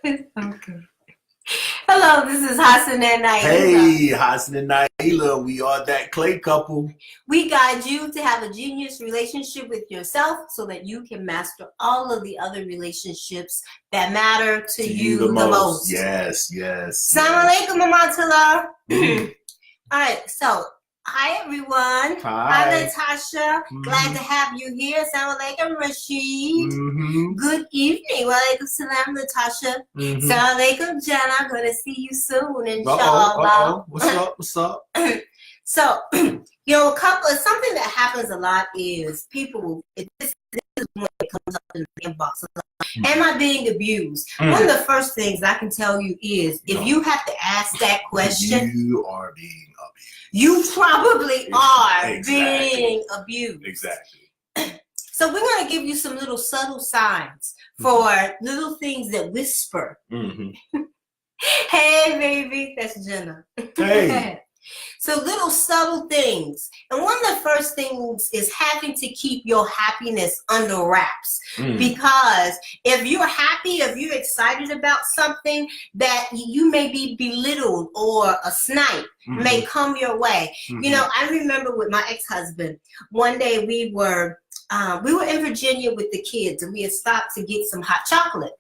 Okay. Hello, this is Hassan and Naila. Hey, Hassan and Naila, we are that clay couple. We guide you to have a genius relationship with yourself so that you can master all of the other relationships that matter to you the most. Yes, yes. Assalamu alaikum, Mamatullah. All right, so hi everyone. Hi Natasha. Glad to have you here. Assalamu alaikum, Rashid. Good evening. Wa alaikum salam, Natasha. Assalamu alaikum, Jenna. Gonna see you soon, inshallah. What's up? What's up? So, something that happens a lot is people, this is when it comes up in the inbox. Am I being abused? One of the first things I can tell you is, if you have to ask that question, you are being abused. You probably are being abused. Exactly. So we're going to give you some little subtle signs for little things that whisper. Hey, baby. That's Jenna. Hey. So little subtle things. And one of the first things is having to keep your happiness under wraps. Because if you're happy, if you're excited about something, that you may be belittled or a snipe may come your way. You know, I remember with my ex-husband, one day we were in Virginia with the kids, and we had stopped to get some hot chocolate.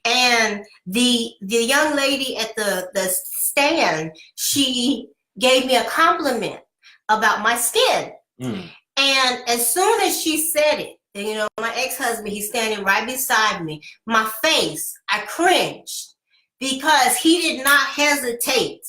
And the young lady at the stand, she gave me a compliment about my skin. And as soon as she said it, and, you know, my ex-husband, he's standing right beside me, my face, I cringed, because he did not hesitate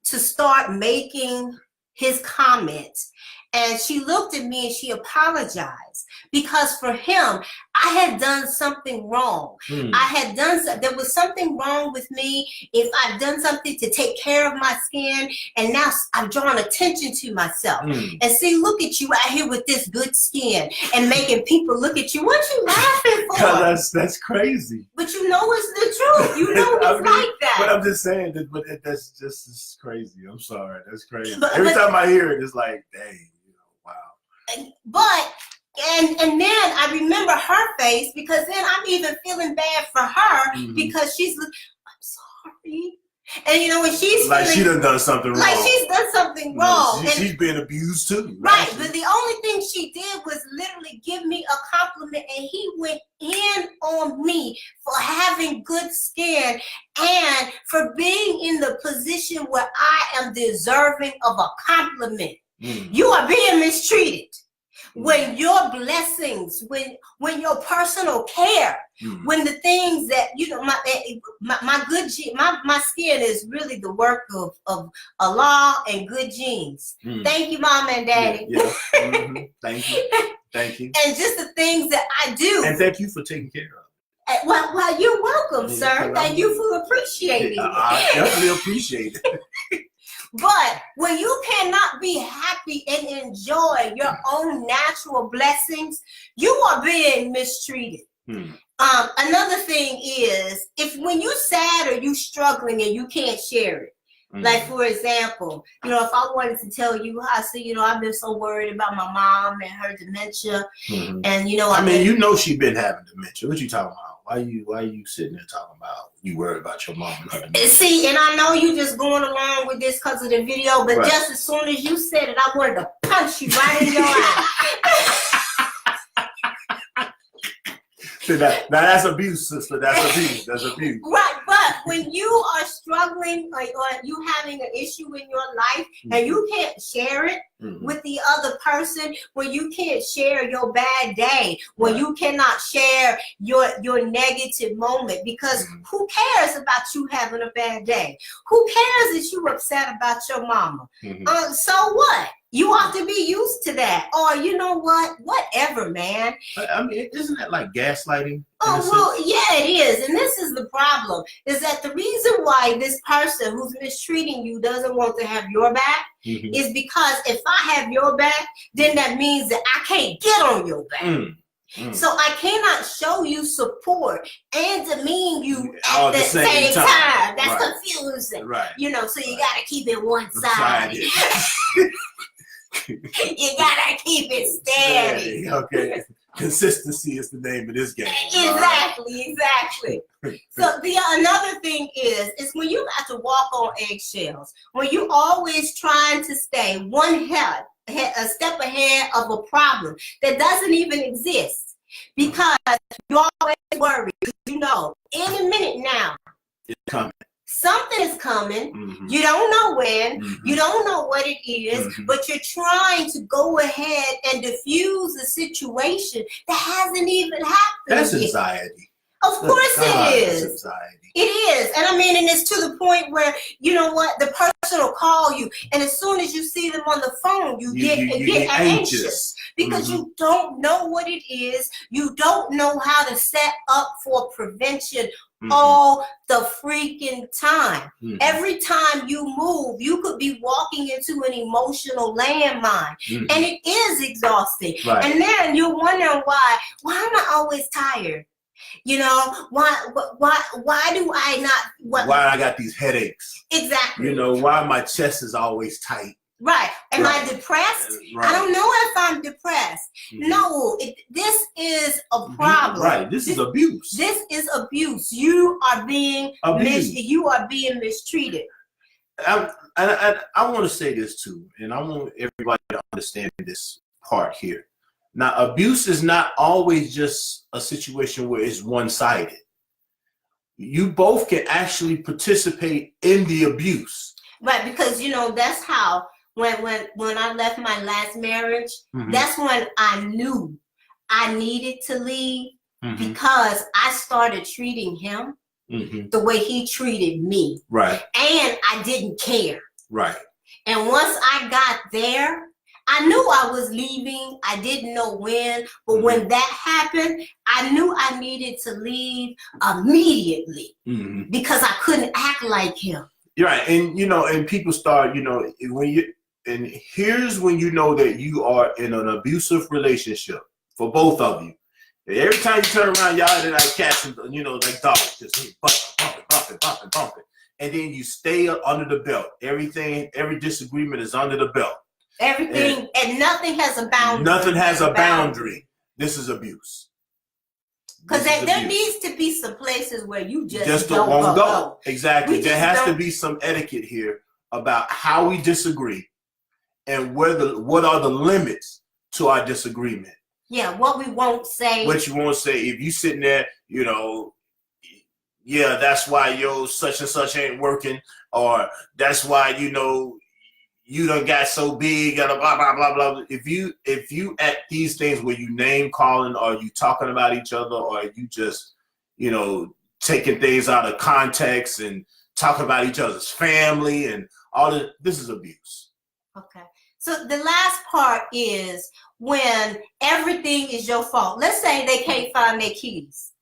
to start making his comments. And she looked at me and she apologized, because for him, I had done something wrong. There was something wrong with me if I've done something to take care of my skin, and now I've drawn attention to myself. And see, look at you out here with this good skin and making people look at you. What you laughing for? That's crazy. But you know it's the truth. You know it's like that. But I'm just saying that, that's just crazy. I'm sorry. That's crazy. Every time I hear it, it's like, dang. But and then I remember her face, because then I'm even feeling bad for her, because she's like, I'm sorry. And you know, when she's like she done something wrong. Like she's done something wrong. She's been abused too. Right. But the only thing she did was literally give me a compliment, and he went in on me for having good skin and for being in the position where I am deserving of a compliment. You are being mistreated. When your blessings, when your personal care, when the things that, you know, my skin is really the work of Allah and good genes. Thank you, Mom and Daddy. Thank you. Thank you. And just the things that I do. And thank you for taking care of it. Well, you're welcome, sir. Thank you for appreciating it. I definitely appreciate it. But when you cannot be happy and enjoy your own natural blessings, you are being mistreated. Another thing is, when you're sad or you struggling and you can't share it. Like, for example, you know, if I wanted to tell you, I said, you know, I've been so worried about my mom and her dementia. And, you know, I mean, you know, she's been having dementia. What you talking about? Why you sitting there talking about you worried about your mom and her dementia? See, and I know you just going along with this because of the video, but just as soon as you said it, I wanted to punch you right in your eye. Now that's abuse, sister. That's abuse. That's abuse. Right, but when you are struggling or you having an issue in your life and you can't share it with the other person, when you can't share your bad day, when you cannot share your negative moment, because who cares about you having a bad day? Who cares if you upset about your mama? So what? You ought to be used to that. Or you know what? Whatever, man. I mean, isn't that like gaslighting? Oh, well, yeah, it is. And this is the problem, is that the reason why this person who's mistreating you doesn't want to have your back is because if I have your back, then that means that I can't get on your back. So I cannot show you support and demean you at the same time. That's confusing. You know, so you got to keep it one-sided. You gotta keep it steady. Okay. Consistency is the name of this game. Exactly. So another thing is when you got to walk on eggshells, when you always trying to stay a step ahead of a problem that doesn't even exist, because you always worry, you know, any minute now it's coming. Something is coming. Mm-hmm. You don't know when. Mm-hmm. You don't know what it is, mm-hmm. but you're trying to go ahead and diffuse a situation that hasn't even happened. That's yet. Anxiety. Of course it is. That's anxiety. It is. And I mean, and it's to the point where, you know what, the person will call you, and as soon as you see them on the phone, you get anxious because you don't know what it is. You don't know how to set up for prevention all the freaking time. Every time you move, you could be walking into an emotional landmine, and it is exhausting. Right. And then you're wondering why am I always tired? You know, why do I not? Why I got these headaches? Exactly. You know, why my chest is always tight? Right. Am I depressed? Right. I don't know if I'm depressed. No, this is a problem. Right. This is abuse. This is abuse. You are being mistreated. I want to say this too, and I want everybody to understand this part here. Now, abuse is not always just a situation where it's one-sided. You both can actually participate in the abuse. Right, because you know that's how when I left my last marriage, that's when I knew I needed to leave, because I started treating him the way he treated me. Right. And I didn't care. Right. And once I got there, I knew I was leaving. I didn't know when, but when that happened, I knew I needed to leave immediately because I couldn't act like him. You're right. And, you know, and people start, you know, and here's when you know that you are in an abusive relationship for both of you. Every time you turn around, y'all are like cats, you know, like dogs, just bumping. And then you stay under the belt. Every disagreement is under the belt. Everything and nothing has a boundary. Nothing has a boundary. This is abuse. Because there needs to be some places where you just don't won't go. Exactly. There has to be some etiquette here about how we disagree and what are the limits to our disagreement. Yeah, what we won't say. What you won't say. If you sitting there, you know, yeah, that's why your such and such ain't working, or that's why, you know, you done got so big, and blah, blah, blah, blah. If you at these things where you name calling, or you talking about each other, or you just, you know, taking things out of context and talking about each other's family and all this is abuse. Okay. So the last part is when everything is your fault. Let's say they can't find their keys.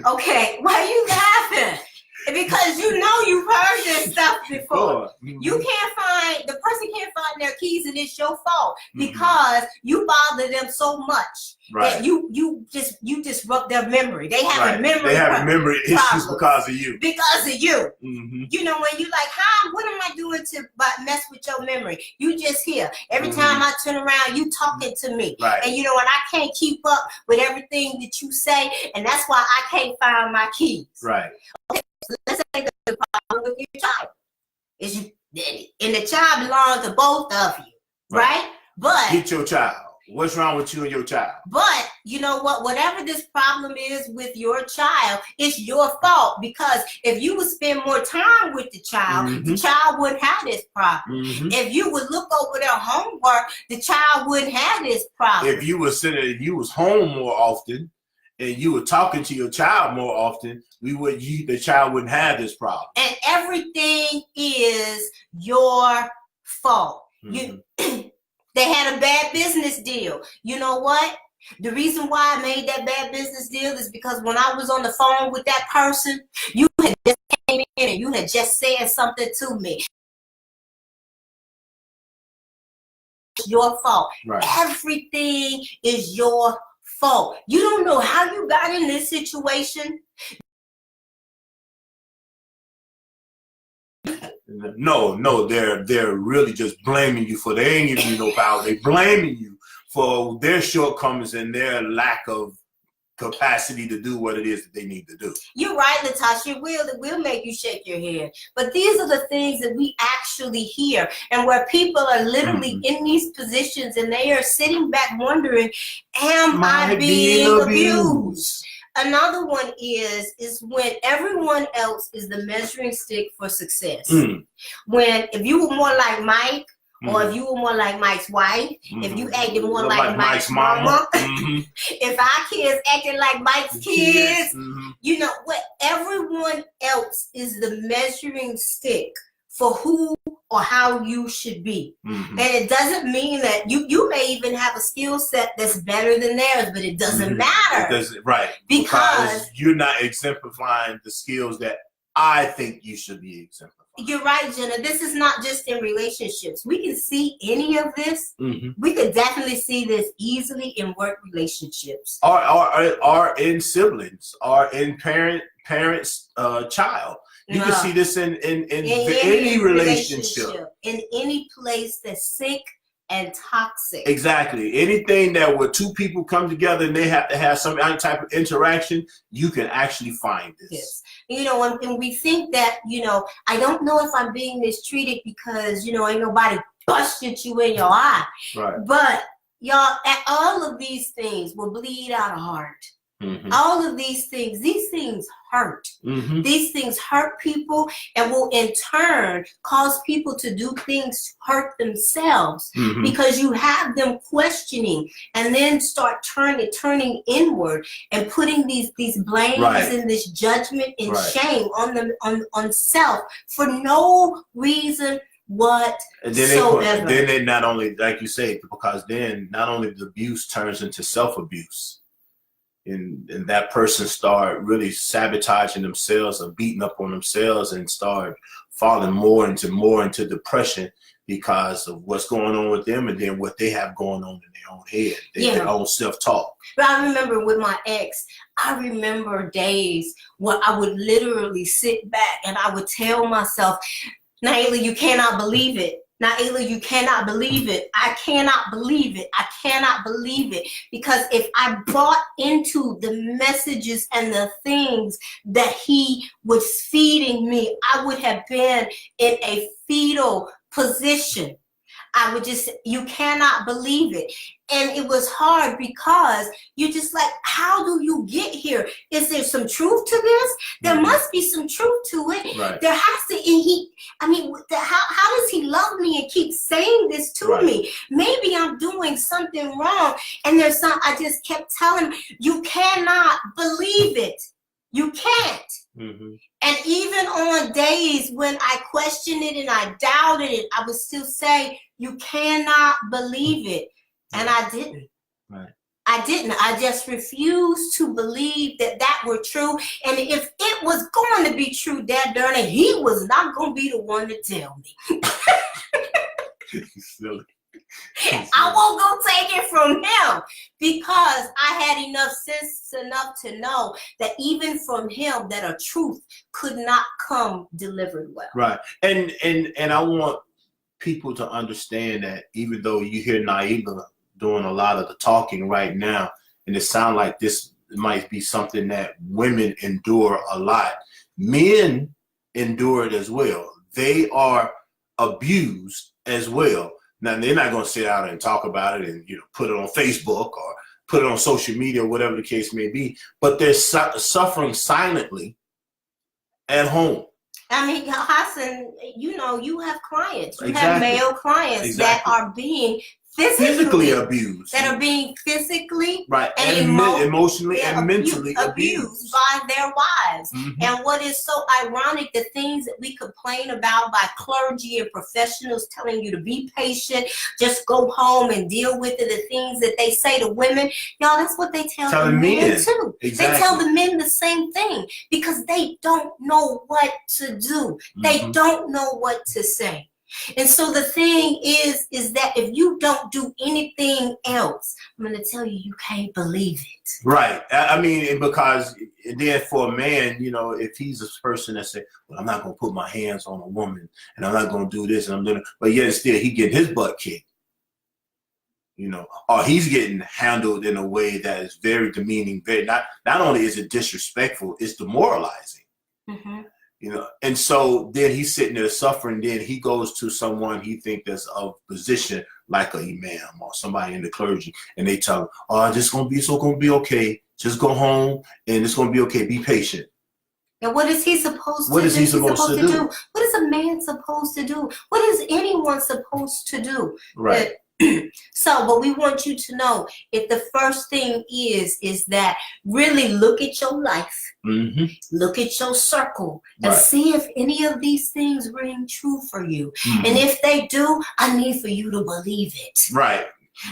Okay. Why are you laughing? Because you know you've heard this stuff before. You can't find, the person can't find their keys, and it's your fault because you bother them so much that you disrupt their memory. They have a memory. They have memory issues because of you. Because of you. You know, when you like, what am I doing to mess with your memory? You just hear. Every time I turn around, you talking to me. Right. And you know, and I can't keep up with everything that you say, and that's why I can't find my keys. Right. Okay. So let's say the problem with your child is and the child belongs to both of you, right? But get your child. What's wrong with you and your child? But you know what? Whatever this problem is with your child, it's your fault, because if you would spend more time with the child wouldn't have this problem. If you would look over their homework, the child wouldn't have this problem. If you was home more often, and you were talking to your child more often, the child wouldn't have this problem. And everything is your fault. They had a bad business deal. You know what? The reason why I made that bad business deal is because when I was on the phone with that person, you had just came in and you had just said something to me. It's your fault. Right. Everything is your fault. You don't know how you got in this situation. No, they're really just blaming you for, they ain't giving you no power. They blaming you for their shortcomings and their lack of capacity to do what it is that they need to do. You're right, Latasha. It will make you shake your head. But these are the things that we actually hear, and where people are literally in these positions and they are sitting back wondering, am I being abused? Another one is when everyone else is the measuring stick for success. When if you were more like Mike, or if you were more like Mike's wife, if you acted more like Mike's mama, if our kids acted like Mike's kids, you know what? Everyone else is the measuring stick for who or how you should be. And it doesn't mean that you may even have a skill set that's better than theirs, but it doesn't matter. It doesn't, right. Because you're not exemplifying the skills that I think you should be exemplifying. You're right, Jenna. This is not just in relationships. We can see any of this. We could definitely see this easily in work relationships. Or in siblings, or in parents, child. You can see this in any relationship. In any place that's sick and toxic. Exactly. Anything that where two people come together and they have to have some type of interaction, you can actually find this. Yes. You know, and we think that, you know, I don't know if I'm being mistreated because, you know, ain't nobody busted you in your eye. Right. But y'all, all of these things will bleed out of heart. All of these things hurt. These things hurt people and will in turn cause people to do things to hurt themselves because you have them questioning and then start turning inward and putting these blames and this judgment and shame on them on self for no reason whatsoever. And then they not only, like you say, because then not only the abuse turns into self-abuse. And that person start really sabotaging themselves or beating up on themselves and start falling more into depression because of what's going on with them and then what they have going on in their own head, their own self-talk. But I remember with my ex, I remember days where I would literally sit back and I would tell myself, Naila, you cannot believe it. Naila, you cannot believe it. I cannot believe it. I cannot believe it. Because if I bought into the messages and the things that he was feeding me, I would have been in a fetal position. I would just, you cannot believe it. And it was hard because you're just like, how do you get here? Is there some truth to this? There must be some truth to it. Right. There has to, how does he love me and keep saying this to me? Maybe I'm doing something wrong. And I just kept telling him, you cannot believe it. You can't. And even on days when I questioned it and I doubted it, I would still say, you cannot believe it. And I didn't. I didn't. I just refused to believe that were true. And if it was going to be true, Dad darn it, he was not going to be the one to tell me. Silly. I won't go take it from him because I had enough sense enough to know that even from him that a truth could not come delivered well. Right. And I want people to understand that even though you hear Naila doing a lot of the talking right now, and it sounds like this might be something that women endure a lot, men endure it as well. They are abused as well. Now, they're not going to sit out and talk about it and put it on Facebook or put it on social media or whatever the case may be, but they're suffering silently at home. I mean, Hassan, you have clients. You have male clients that are being physically abused, that are being physically and emotionally and mentally abused by their wives. And what is so ironic, the things that we complain about by clergy and professionals telling you to be patient, just go home and deal with it, the things that they say to women, y'all, that's what they tell the men too. They tell the men the same thing because they don't know what to do. They don't know what to say. And so the thing is that if you don't do anything else, I'm going to tell you, you can't believe it. Right. I mean, because then for a man, if he's a person that say, well, I'm not going to put my hands on a woman and I'm not going to do this and I'm doing it, but yet still he getting his butt kicked. you know, or he's getting handled in a way that is very demeaning. Very not only is it disrespectful, it's demoralizing. Mm-hmm. You know, and so then he's sitting there suffering. Then he goes to someone he thinks that's of position, like a imam or somebody in the clergy, and they tell him, "Oh, it's gonna be okay. Just go home, and it's gonna be okay. Be patient." And what is he supposed to do? What is he supposed to do? What is a man supposed to do? What is anyone supposed to do? Right. So, but we want you to know, if the first thing is that really look at your life, mm-hmm. look at your circle, and see if any of these things ring true for you. Mm-hmm. And if they do, I need for you to believe it. Right.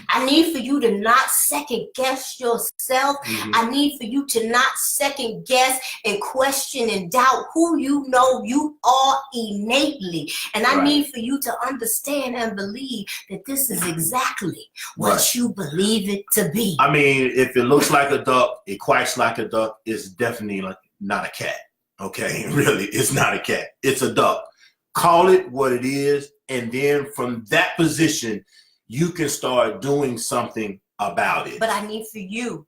I need for you to not second guess yourself. Mm-hmm. I need for you to not second guess and question and doubt who you know you are innately. And I need for you to understand and believe that this is exactly what you believe it to be. I mean, if it looks like a duck, it quacks like a duck, it's definitely not a cat. Okay, really, it's not a cat. It's a duck. Call it what it is, and then from that position, you can start doing something about it. But I need for you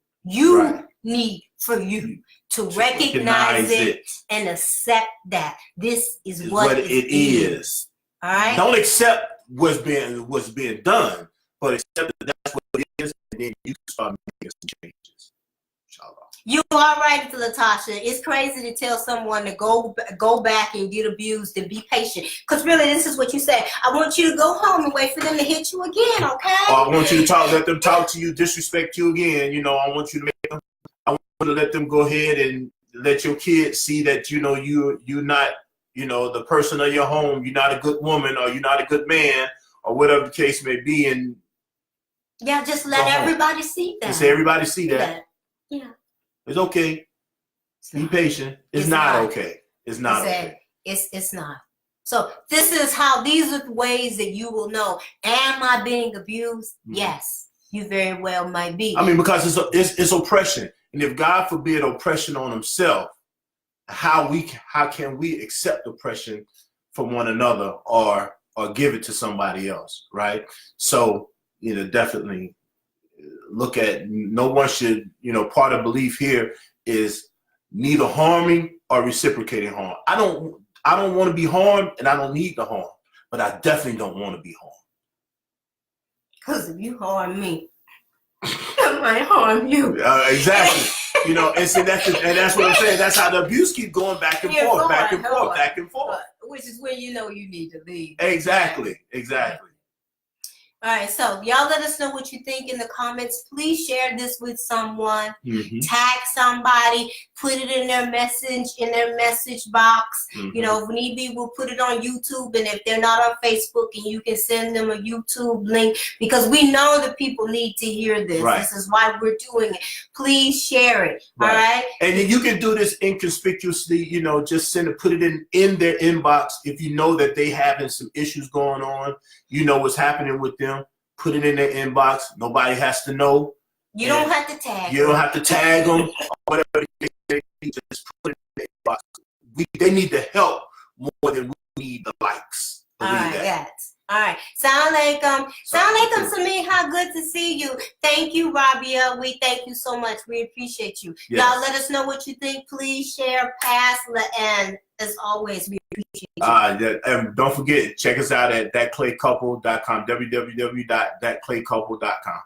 need for you to recognize it and accept that this is what it is. All right. Don't accept what's being done, but accept that that's what it is, and then you can start making some changes. Inshallah. You are right, Latasha. It's crazy to tell someone to go back and get abused and be patient. Because really, this is what you said. I want you to go home and wait for them to hit you again, okay? Or I want you to let them talk to you, disrespect you again. You know, I want you to let them go ahead and let your kids see that, you know, you're not, you know, the person of your home. You're not a good woman, or you're not a good man, or whatever the case may be. And yeah, just let everybody see that. Just everybody see that. Yeah. It's okay. Be patient. It's not okay. It's not okay. It's not. So these are the ways that you will know. Am I being abused? Mm-hmm. Yes, you very well might be. I mean, because it's oppression, and if God forbid oppression on Himself, how can we accept oppression from one another or give it to somebody else, right? So, you know, definitely. Look at, no one should, you know, part of belief here is neither harming or reciprocating harm. I don't want to be harmed, and I don't need the harm, but I definitely don't want to be harmed. Because if you harm me, I might harm you. Exactly. You know, and so that's what I'm saying. That's how the abuse keeps going back and forth, back and forth, back and forth. Which is when you know you need to leave. Exactly. All right, so y'all let us know what you think in the comments. Please share this with someone. Mm-hmm. Tag somebody. Put it in their message box. Mm-hmm. You know, if need be, we'll put it on YouTube. And if they're not on Facebook, and you can send them a YouTube link, because we know that people need to hear this. Right. This is why we're doing it. Please share it. Right. All right. And then you can do this inconspicuously. You know, just put it in their inbox if you know that they having some issues going on. You know what's happening with them. Put it in their inbox. Nobody has to know. You don't have to tag. You don't have to tag them. Or whatever. Just put it in their inbox. They need the help more than we need the likes. All right. Sound alaikum, Samiha. Good to see you. Thank you, Rabia. We thank you so much. We appreciate you. Yes. Y'all let us know what you think. Please share, pass, and as always, we appreciate you. And don't forget, check us out at thatclaycouple.com, www.thatclaycouple.com.